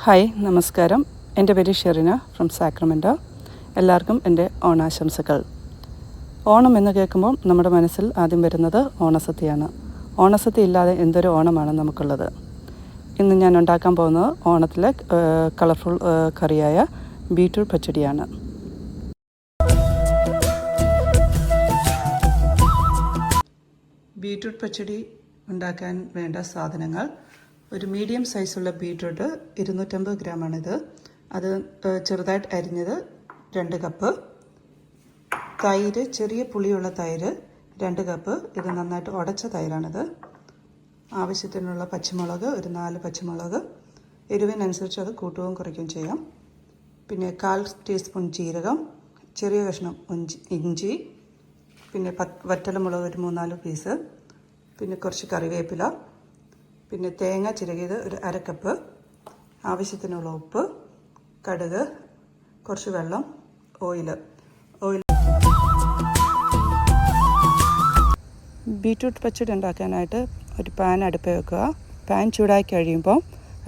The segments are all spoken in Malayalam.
ഹായ് നമസ്കാരം. എൻ്റെ പേര് ഷെറിന ഫ്രം സാക്രമെൻറ്റോ. എല്ലാവർക്കും എൻ്റെ ഓണാശംസകൾ. ഓണം എന്ന് കേൾക്കുമ്പോൾ നമ്മുടെ മനസ്സിൽ ആദ്യം വരുന്നത് ഓണസദ്യയാണ്. ഓണസദ്യ ഇല്ലാതെ എന്തൊരു ഓണമാണ് നമുക്കുള്ളത്. ഇന്ന് ഞാൻ ഉണ്ടാക്കാൻ പോകുന്നത് ഓണത്തിലെ കളർഫുൾ കറിയായ ബീറ്റ്റൂട്ട് പച്ചടിയാണ്. ബീറ്റ്റൂട്ട് പച്ചടി ഉണ്ടാക്കാൻ വേണ്ട സാധനങ്ങൾ: ഒരു മീഡിയം സൈസുള്ള ബീറ്റ്റൂട്ട് 250 ഗ്രാമാണിത്. അത് ചെറുതായിട്ട് അരിഞ്ഞത് 2 കപ്പ്. തൈര്, ചെറിയ പുളിയുള്ള തൈര് 2 കപ്പ്. ഇത് നന്നായിട്ട് ഉടച്ച തൈരാണിത്. ആവശ്യത്തിനുള്ള പച്ചമുളക്, ഒരു 4 പച്ചമുളക്. എരിവിനനുസരിച്ച് അത് കൂട്ടുകയും കുറയ്ക്കുകയും ചെയ്യാം. പിന്നെ 1/4 ടീസ്പൂൺ ജീരകം, ചെറിയ കഷ്ണം ഇഞ്ചി, പിന്നെ വറ്റൽമുളക് ഒരു 3-4 പീസ്, പിന്നെ കുറച്ച് കറിവേപ്പില, പിന്നെ തേങ്ങ ചിരകിയത് ഒരു 1/2 കപ്പ്, ആവശ്യത്തിനുള്ള ഉപ്പ്, കടുക്, കുറച്ച് വെള്ളം, ഓയിൽ. ബീറ്റ്റൂട്ട് പച്ചടി ഉണ്ടാക്കാനായിട്ട് ഒരു പാൻ അടുപ്പിൽ വെക്കുക. പാൻ ചൂടായി കഴിയുമ്പോൾ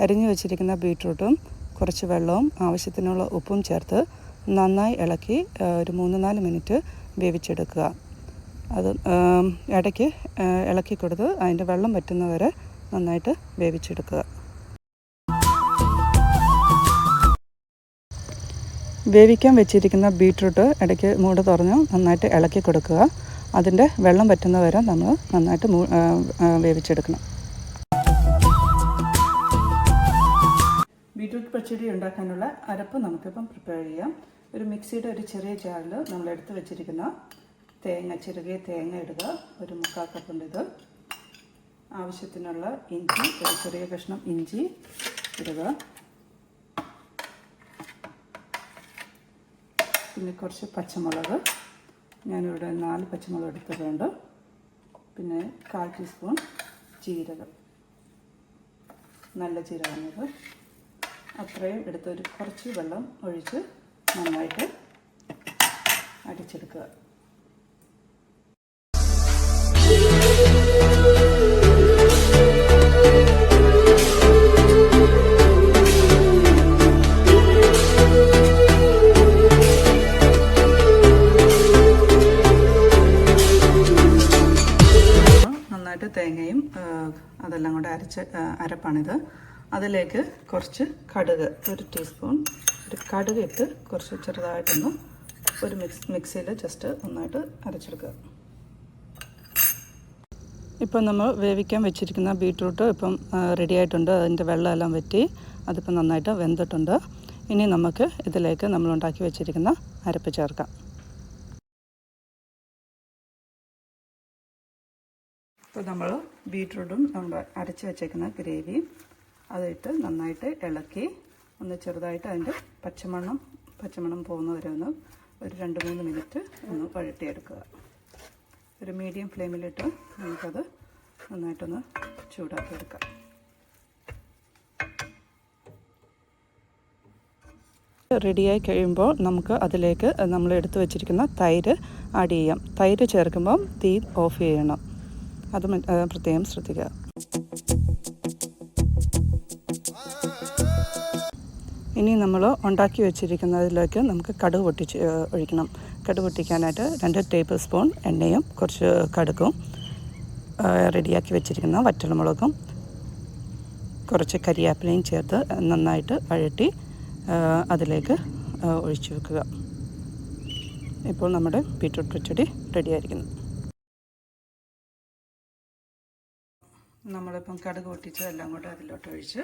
അരിഞ്ഞു വെച്ചിരിക്കുന്ന ബീറ്റ്റൂട്ടും കുറച്ച് വെള്ളവും ആവശ്യത്തിനുള്ള ഉപ്പും ചേർത്ത് നന്നായി ഇളക്കി ഒരു 3-4 മിനിറ്റ് വേവിച്ചെടുക്കുക. അത് ഇടയ്ക്ക് ഇളക്കി കൊടുത്ത് അതിൻ്റെ വെള്ളം വറ്റുന്നവരെ നന്നായിട്ട് വേവിച്ചെടുക്കുക. വേവിക്കാൻ വെച്ചിരിക്കുന്ന ബീറ്റ്റൂട്ട് ഇടയ്ക്ക് മൂട് തുറന്ന് നന്നായിട്ട് ഇളക്കി കൊടുക്കുക. അതിൻ്റെ വെള്ളം വറ്റുന്നവരെ നമ്മൾ നന്നായിട്ട് വേവിച്ചെടുക്കണം. ബീറ്റ്റൂട്ട് പച്ചടി ഉണ്ടാക്കാനുള്ള അരപ്പ് നമുക്കിപ്പം പ്രിപ്പയർ ചെയ്യാം. ഒരു മിക്സിയുടെ ഒരു ചെറിയ ജാറിൽ നമ്മൾ എടുത്ത് വെച്ചിരിക്കുന്ന ചിരകിയ തേങ്ങ ഇടുക. ഒരു 3/4 കപ്പുണ്ട് ഇത്. ആവശ്യത്തിനുള്ള ഇഞ്ചി, ഒരു ചെറിയ കഷ്ണം ഇഞ്ചി ഇടുക. പിന്നെ കുറച്ച് പച്ചമുളക്, ഞാനിവിടെ 4 പച്ചമുളക് എടുത്തിട്ടുണ്ട്. പിന്നെ 1/4 ടീസ്പൂൺ ജീരകം, നല്ല ജീരകമാണിത്. അത്രയും എടുത്ത് കുറച്ച് വെള്ളം ഒഴിച്ച് നന്നായിട്ട് അടിച്ചെടുക്കുക. തേങ്ങയും അതെല്ലാം കൂടെ അരപ്പാണിത്. അതിലേക്ക് കുറച്ച് കടുക്, 1 ടീസ്പൂൺ കടുക് ഇട്ട് കുറച്ച് ചെറുതായിട്ടൊന്ന് ഒരു മിക്സിയിൽ ജസ്റ്റ് ഒന്നായിട്ട് അരച്ചെടുക്കുക. ഇപ്പം നമ്മൾ വേവിക്കാൻ വെച്ചിരിക്കുന്ന ബീറ്റ്റൂട്ട് ഇപ്പം റെഡി ആയിട്ടുണ്ട്. അതിൻ്റെ വെള്ളമെല്ലാം വറ്റി അതിപ്പം നന്നായിട്ട് വെന്തിട്ടുണ്ട്. ഇനി നമുക്ക് ഇതിലേക്ക് നമ്മൾ ഉണ്ടാക്കി വെച്ചിരിക്കുന്ന അരപ്പ് ചേർക്കാം. ഇപ്പോൾ നമ്മൾ ബീറ്റ്റൂട്ടും നമ്മൾ അരച്ച് വെച്ചേക്കുന്ന ഗ്രേവിയും അതിട്ട് നന്നായിട്ട് ഇളക്കി ഒന്ന് ചെറുതായിട്ട് അതിൻ്റെ പച്ചമണം പോകുന്നവരെ ഒന്ന് ഒരു 2-3 മിനിറ്റ് ഒന്ന് വഴറ്റിയെടുക്കുക. ഒരു മീഡിയം ഫ്ലെയിമിലിട്ട് നമുക്കത് നന്നായിട്ടൊന്ന് ചൂടാക്കിയെടുക്കാം. റെഡിയായി കഴിയുമ്പോൾ നമുക്ക് അതിലേക്ക് നമ്മൾ എടുത്തു വെച്ചിരിക്കുന്ന തൈര് ആഡ് ചെയ്യാം. തൈര് ചേർക്കുമ്പം തീ ഓഫ് ചെയ്യണം. അത് പ്രത്യേകം ശ്രദ്ധിക്കുക. ഇനി നമ്മൾ ഉണ്ടാക്കി വെച്ചിരിക്കുന്നതിലേക്ക് നമുക്ക് കടുക് ഒഴിക്കണം. കടുക് പൊട്ടിക്കാനായിട്ട് 2 ടേബിൾ സ്പൂൺ എണ്ണയും കുറച്ച് കടുകും, റെഡിയാക്കി വെച്ചിരിക്കുന്ന വറ്റൽമുളകും കുറച്ച് കരിയാപ്പിലയും ചേർത്ത് നന്നായിട്ട് വഴറ്റി അതിലേക്ക് ഒഴിച്ചു വെക്കുക. ഇപ്പോൾ നമ്മുടെ ബീറ്റ്റൂട്ട് പച്ചടി റെഡിയായിരിക്കുന്നു. നമ്മളിപ്പം കടുക് പൊട്ടിച്ചതെല്ലാം കൂടെ അതിലോട്ട് ഒഴിച്ച്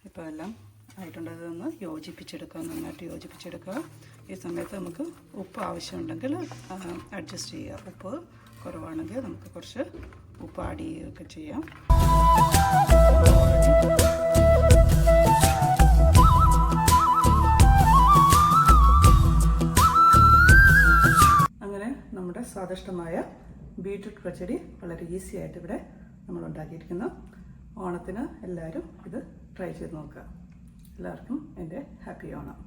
ഇപ്പോൾ എല്ലാം ആയിട്ടുണ്ട്. അതൊന്ന് യോജിപ്പിച്ചെടുക്കുക, നന്നായിട്ട് യോജിപ്പിച്ചെടുക്കുക. ഈ സമയത്ത് നമുക്ക് ഉപ്പ് ആവശ്യമുണ്ടെങ്കിൽ അഡ്ജസ്റ്റ് ചെയ്യുക. ഉപ്പ് കുറവാണെങ്കിൽ നമുക്ക് കുറച്ച് ഉപ്പ് ആഡ് ചെയ്യുകയൊക്കെ ചെയ്യാം. അങ്ങനെ നമ്മുടെ സ്വാദിഷ്ടമായ ബീറ്റ്റൂട്ട് പച്ചടി വളരെ ഈസി ആയിട്ട് ഇവിടെ നമ്മൾ ഉണ്ടാക്കിയിരിക്കുന്നു. ഓണത്തിന് എല്ലാവരും ഇത് ട്രൈ ചെയ്ത് നോക്കുക. എല്ലാവർക്കും എൻ്റെ ഹാപ്പി ഓണം.